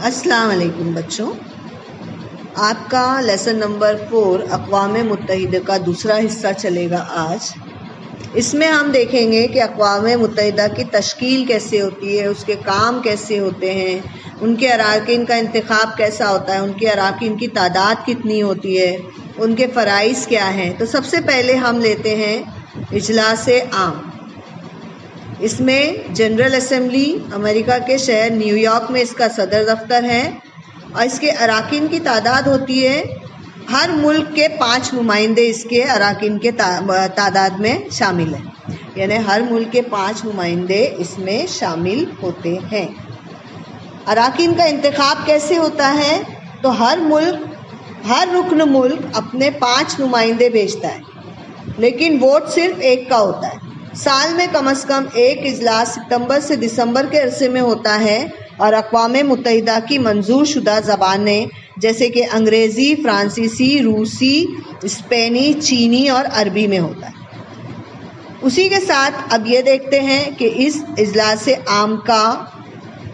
السلام علیکم بچوں، آپ کا لیسن نمبر 4 اقوام متحدہ کا دوسرا حصہ چلے گا آج۔ اس میں ہم دیکھیں گے کہ اقوام متحدہ کی تشکیل کیسے ہوتی ہے، اس کے کام کیسے ہوتے ہیں، ان کے اراکین کا انتخاب کیسا ہوتا ہے، ان کے اراکین کی تعداد کتنی ہوتی ہے، ان کے فرائض کیا ہیں۔ تو سب سے پہلے ہم لیتے ہیں اجلاس عام۔ اس میں جنرل اسمبلی امریکہ کے شہر نیو یارک میں اس کا صدر دفتر ہے، اور اس کے اراکین کی تعداد ہوتی ہے، ہر ملک کے 5 نمائندے اس کے اراکین کے تعداد میں شامل ہیں، یعنی ہر ملک کے 5 نمائندے اس میں شامل ہوتے ہیں۔ اراکین کا انتخاب کیسے ہوتا ہے؟ تو ہر رکن ملک اپنے 5 نمائندے بھیجتا ہے، لیکن ووٹ صرف ایک کا ہوتا ہے۔ سال میں کم از کم ایک اجلاس ستمبر سے دسمبر کے عرصے میں ہوتا ہے، اور اقوام متحدہ کی منظور شدہ زبانیں جیسے کہ انگریزی، فرانسیسی، روسی، اسپینی، چینی اور عربی میں ہوتا ہے۔ اسی کے ساتھ اب یہ دیکھتے ہیں کہ اس اجلاس عام کا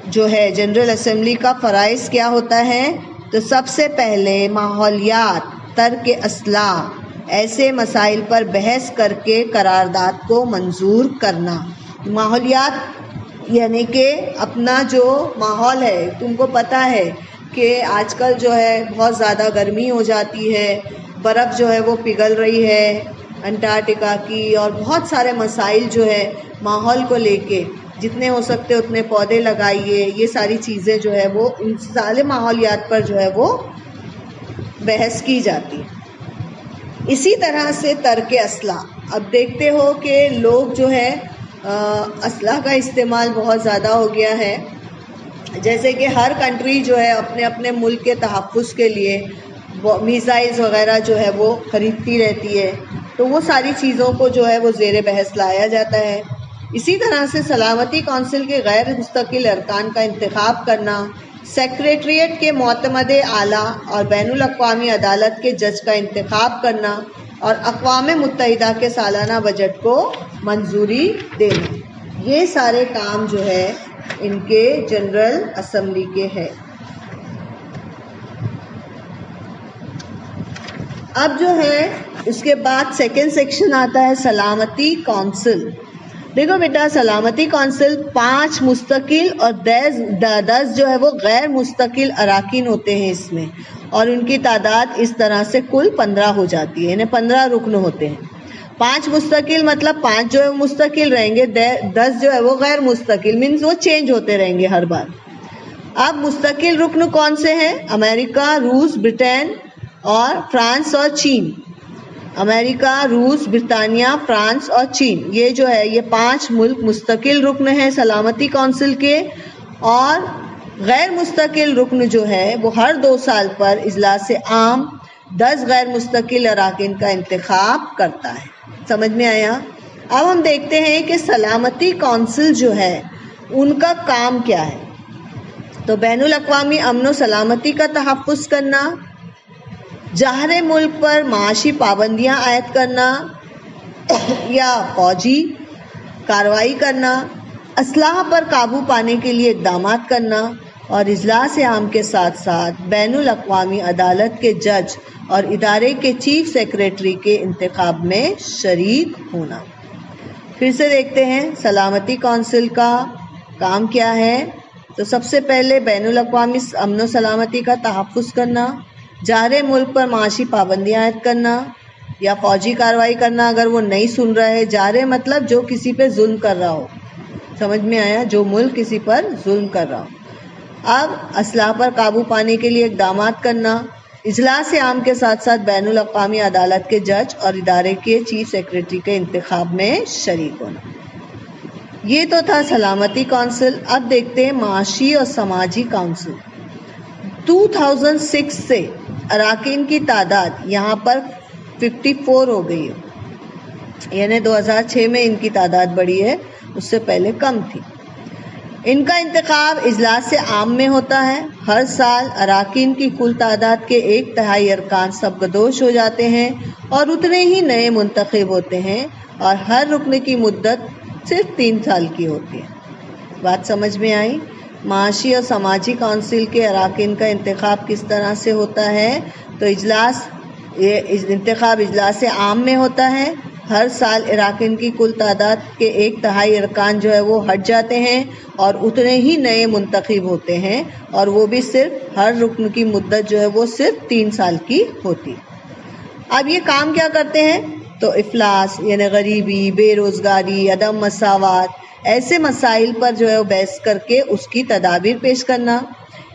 جو ہے جنرل اسمبلی کا فرائض کیا ہوتا ہے۔ تو سب سے پہلے ماحولیات، ترک اسلحہ، ایسے مسائل پر بحث کر کے قرارداد کو منظور کرنا۔ ماحولیات یعنی کہ اپنا جو ماحول ہے، تم کو پتہ ہے کہ آج کل جو ہے بہت زیادہ گرمی ہو جاتی ہے، برف جو ہے وہ پگھل رہی ہے انٹارکٹیکا کی، اور بہت سارے مسائل جو ہے ماحول کو لے کے جتنے ہو سکتے اتنے پودے لگائیے، یہ ساری چیزیں جو ہے وہ ان سارے ماحولیات پر جو ہے وہ بحث کی جاتی ہے۔ اسی طرح سے ترک اسلحہ، اب دیکھتے ہو کہ لوگ جو ہے اسلحہ کا استعمال بہت زیادہ ہو گیا ہے، جیسے کہ ہر کنٹری جو ہے اپنے اپنے ملک کے تحفظ کے لیے میزائلز وغیرہ جو ہے وہ خریدتی رہتی ہے، تو وہ ساری چیزوں کو جو ہے وہ زیر بحث لایا جاتا ہے۔ اسی طرح سے سلامتی کونسل کے غیر مستقل ارکان کا انتخاب کرنا، سیکریٹریٹ کے معتمد اعلیٰ اور بین الاقوامی عدالت کے جج کا انتخاب کرنا، اور اقوام متحدہ کے سالانہ بجٹ کو منظوری دینا، یہ سارے کام جو ہے ان کے جنرل اسمبلی کے ہیں۔ اب جو ہے اس کے بعد سیکنڈ سیکشن آتا ہے سلامتی کونسل۔ دیکھو بیٹا، سلامتی کونسل 5 مستقل اور 10 جو ہے وہ غیر مستقل اراکین ہوتے ہیں اس میں، اور ان کی تعداد اس طرح سے کل 15 ہو جاتی ہے، یعنی 15 رکن ہوتے ہیں۔ 5 مستقل مطلب 5 جو ہے مستقل رہیں گے، 10 جو ہے وہ غیر مستقل، مینز وہ چینج ہوتے رہیں گے ہر بار۔ اب مستقل رکن کون سے ہیں؟ امریکہ، روس، برطانیہ اور فرانس اور چین۔ امریکہ، روس، برطانیہ، فرانس اور چین، یہ جو ہے یہ 5 ملک مستقل رکن ہیں سلامتی کونسل کے، اور غیر مستقل رکن جو ہے وہ ہر 2 سال پر اجلاس عام 10 غیر مستقل اراکین کا انتخاب کرتا ہے۔ سمجھ میں آیا؟ اب ہم دیکھتے ہیں کہ سلامتی کونسل جو ہے ان کا کام کیا ہے۔ تو بین الاقوامی امن و سلامتی کا تحفظ کرنا، جاہر ملک پر معاشی پابندیاں عائد کرنا یا فوجی کارروائی کرنا، اسلحہ پر قابو پانے کے لیے اقدامات کرنا، اور اجلاس عام کے ساتھ ساتھ بین الاقوامی عدالت کے جج اور ادارے کے چیف سیکریٹری کے انتخاب میں شریک ہونا۔ پھر سے دیکھتے ہیں سلامتی کونسل کا کام کیا ہے۔ تو سب سے پہلے بین الاقوامی امن و سلامتی کا تحفظ کرنا، جاہر ملک پر معاشی پابندیاں عائد کرنا یا فوجی کارروائی کرنا۔ اگر وہ نہیں سن رہا ہے، جاہر مطلب جو کسی پہ ظلم کر رہا ہو، سمجھ میں آیا؟ جو ملک کسی پر ظلم کر رہا ہو۔ اب اسلحہ پر قابو پانے کے لیے اقدامات کرنا، اجلاس عام کے ساتھ ساتھ بین الاقوامی عدالت کے جج اور ادارے کے چیف سیکریٹری کے انتخاب میں شریک ہونا۔ یہ تو تھا سلامتی کونسل۔ اب دیکھتے ہیں معاشی اور سماجی کونسل۔ 2006 سے اراکین کی تعداد یہاں پر 54 ہو گئی ہے، یعنی 2006 میں ان کی تعداد بڑھی ہے، اس سے پہلے کم تھی۔ ان کا انتخاب اجلاس عام میں ہوتا ہے۔ ہر سال اراکین کی کل تعداد کے 1/3 ارکان سبکدوش ہو جاتے ہیں اور اتنے ہی نئے منتخب ہوتے ہیں، اور ہر رکن کی مدت صرف 3 سال کی ہوتی ہے۔ بات سمجھ میں آئی؟ معاشی اور سماجی کونسل کے اراکین کا انتخاب کس طرح سے ہوتا ہے؟ تو انتخاب اجلاس عام میں ہوتا ہے۔ ہر سال اراکین کی کل تعداد کے 1/3 ارکان جو ہے وہ ہٹ جاتے ہیں اور اتنے ہی نئے منتخب ہوتے ہیں، اور وہ بھی صرف ہر رکن کی مدت جو ہے وہ صرف 3 سال کی ہوتی۔ اب یہ کام کیا کرتے ہیں؟ تو افلاس یعنی غریبی، بے روزگاری، عدم مساوات، ایسے مسائل پر جو ہے وہ بحث کر کے اس کی تدابیر پیش کرنا۔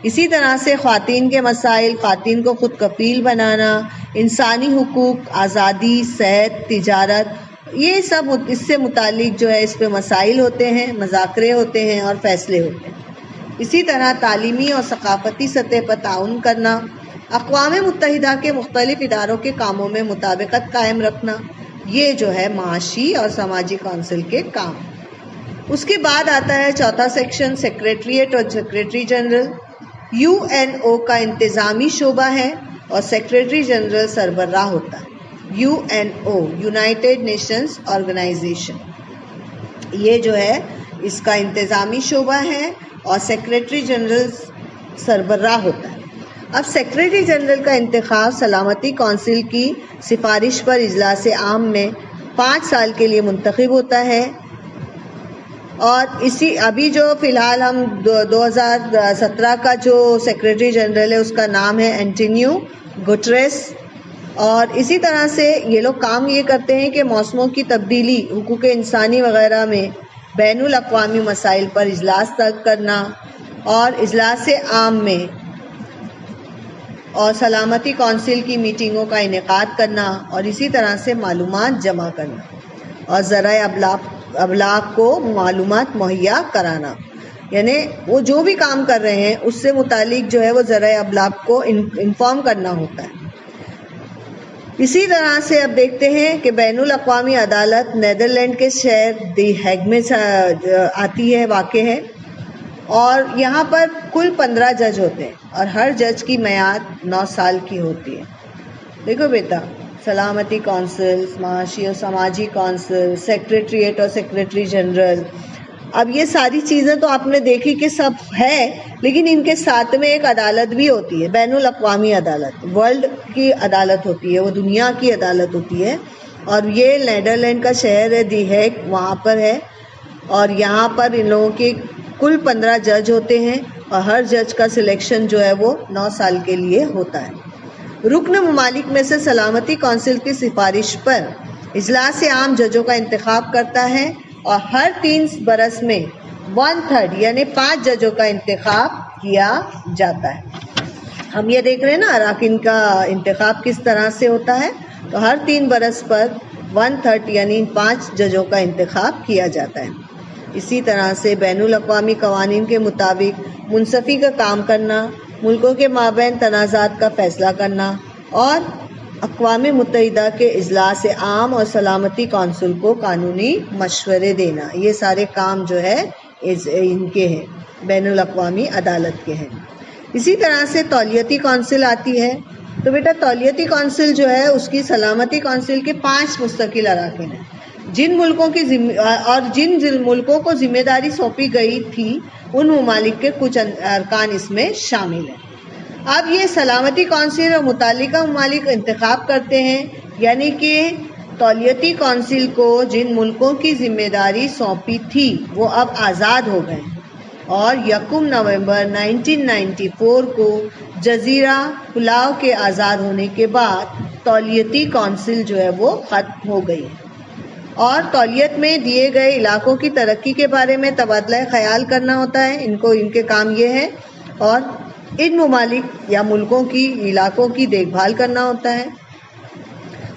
اسی طرح سے خواتین کے مسائل، خواتین کو خود کفیل بنانا، انسانی حقوق، آزادی، صحت، تجارت، یہ سب اس سے متعلق جو ہے اس پہ مسائل ہوتے ہیں، مذاکرے ہوتے ہیں اور فیصلے ہوتے ہیں۔ اسی طرح تعلیمی اور ثقافتی سطح پر تعاون کرنا، اقوام متحدہ کے مختلف اداروں کے کاموں میں مطابقت قائم رکھنا، یہ جو ہے معاشی اور سماجی کونسل کے کام۔ اس کے بعد آتا ہے چوتھا سیکشن، سیکریٹریٹ اور سیکریٹری جنرل۔ UNO کا انتظامی شعبہ ہے اور سیکریٹری جنرل سربراہ ہوتا ہے۔ UNO یونائٹڈ نیشنز آرگنائزیشن، یہ جو ہے اس کا انتظامی شعبہ ہے اور سیکریٹری جنرل سربراہ ہوتا ہے۔ اب سیکریٹری جنرل کا انتخاب سلامتی کونسل کی سفارش پر اجلاس عام میں 5 سال کے لیے منتخب ہوتا ہے، اور ابھی جو فی الحال ہم 2017 کا جو سیکریٹری جنرل ہے اس کا نام ہے اینٹونیو گٹریس۔ اور اسی طرح سے یہ لوگ کام یہ کرتے ہیں کہ موسموں کی تبدیلی، حقوق انسانی وغیرہ میں بین الاقوامی مسائل پر اجلاس طلب کرنا، اور اجلاس عام میں اور سلامتی کونسل کی میٹنگوں کا انعقاد کرنا، اور اسی طرح سے معلومات جمع کرنا اور ذرائع ابلاغ کو معلومات مہیا کرانا، یعنی وہ جو بھی کام کر رہے ہیں اس سے متعلق جو ہے وہ ذرائع ابلاغ کو انفارم کرنا ہوتا ہے۔ اسی طرح سے اب دیکھتے ہیں کہ بین الاقوامی عدالت نیدرلینڈ کے شہر دی ہیگ میں آتی ہے، واقع ہے، اور یہاں پر کل 15 جج ہوتے ہیں اور ہر جج کی میعاد 9 سال کی ہوتی ہے۔ دیکھو بیٹا، سلامتی کونسل، معاشی اور سماجی کونسل، سیکریٹریٹ اور سیکریٹری جنرل، اب یہ ساری چیزیں تو آپ نے دیکھی کہ سب ہے، لیکن ان کے ساتھ میں ایک عدالت بھی ہوتی ہے، بین الاقوامی عدالت، ورلڈ کی عدالت ہوتی ہے، وہ دنیا کی عدالت ہوتی ہے، اور یہ نیدرلینڈ کا شہر ہے دی ہیگ، وہاں پر ہے، اور یہاں پر ان لوگوں کے کل 15 جج ہوتے ہیں، اور ہر جج کا سلیکشن جو ہے وہ 9 سال کے لیے ہوتا ہے۔ رکن ممالک میں سے سلامتی کونسل کی سفارش پر اجلاس عام ججوں کا انتخاب کرتا ہے، اور ہر 3 برس میں 1/3 یعنی 5 ججوں کا انتخاب کیا جاتا ہے۔ ہم یہ دیکھ رہے ہیں نا اراکین کا انتخاب کس طرح سے ہوتا ہے، تو ہر 3 برس پر 1/3 یعنی 5 ججوں کا انتخاب کیا جاتا ہے۔ اسی طرح سے بین الاقوامی قوانین کے مطابق منصفی کا کام کرنا، ملکوں کے مابین تنازعات کا فیصلہ کرنا، اور اقوام متحدہ کے اجلاس عام اور سلامتی کونسل کو قانونی مشورے دینا، یہ سارے کام جو ہے ان کے ہیں، بین الاقوامی عدالت کے ہیں۔ اسی طرح سے تولیتی کونسل آتی ہے، تو بیٹا تولیتی کونسل جو ہے اس کی سلامتی کونسل کے 5 مستقل اراکین ہیں، جن ملکوں کو ذمہ داری سونپی گئی تھی ان ممالک کے کچھ ارکان اس میں شامل ہیں۔ اب یہ سلامتی کونسل اور متعلقہ ممالک انتخاب کرتے ہیں، یعنی کہ تولیتی کونسل کو جن ملکوں کی ذمہ داری سونپی تھی وہ اب آزاد ہو گئے، اور 1 نومبر 1994 کو جزیرہ پلاو کے آزاد ہونے کے بعد تولیتی کونسل جو ہے وہ ختم ہو گئی، اور تولیت میں دیے گئے علاقوں کی ترقی کے بارے میں تبادلہ خیال کرنا ہوتا ہے، ان کے کام یہ ہے، اور ان ممالک یا ملکوں کی علاقوں کی دیکھ بھال کرنا ہوتا ہے۔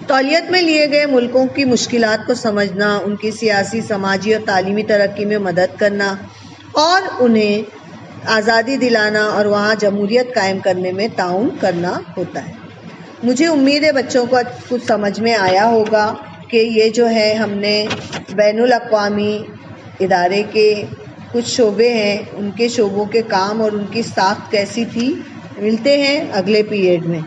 تولیت میں لیے گئے ملکوں کی مشکلات کو سمجھنا، ان کی سیاسی، سماجی اور تعلیمی ترقی میں مدد کرنا، اور انہیں آزادی دلانا اور وہاں جمہوریت قائم کرنے میں تعاون کرنا ہوتا ہے۔ مجھے امید ہے بچوں کو کچھ سمجھ میں آیا ہوگا کہ یہ جو ہے ہم نے بین الاقوامی ادارے کے کچھ شعبے ہیں، ان کے شعبوں کے کام اور ان کی ساخت کیسی تھی۔ ملتے ہیں اگلے پیریڈ میں۔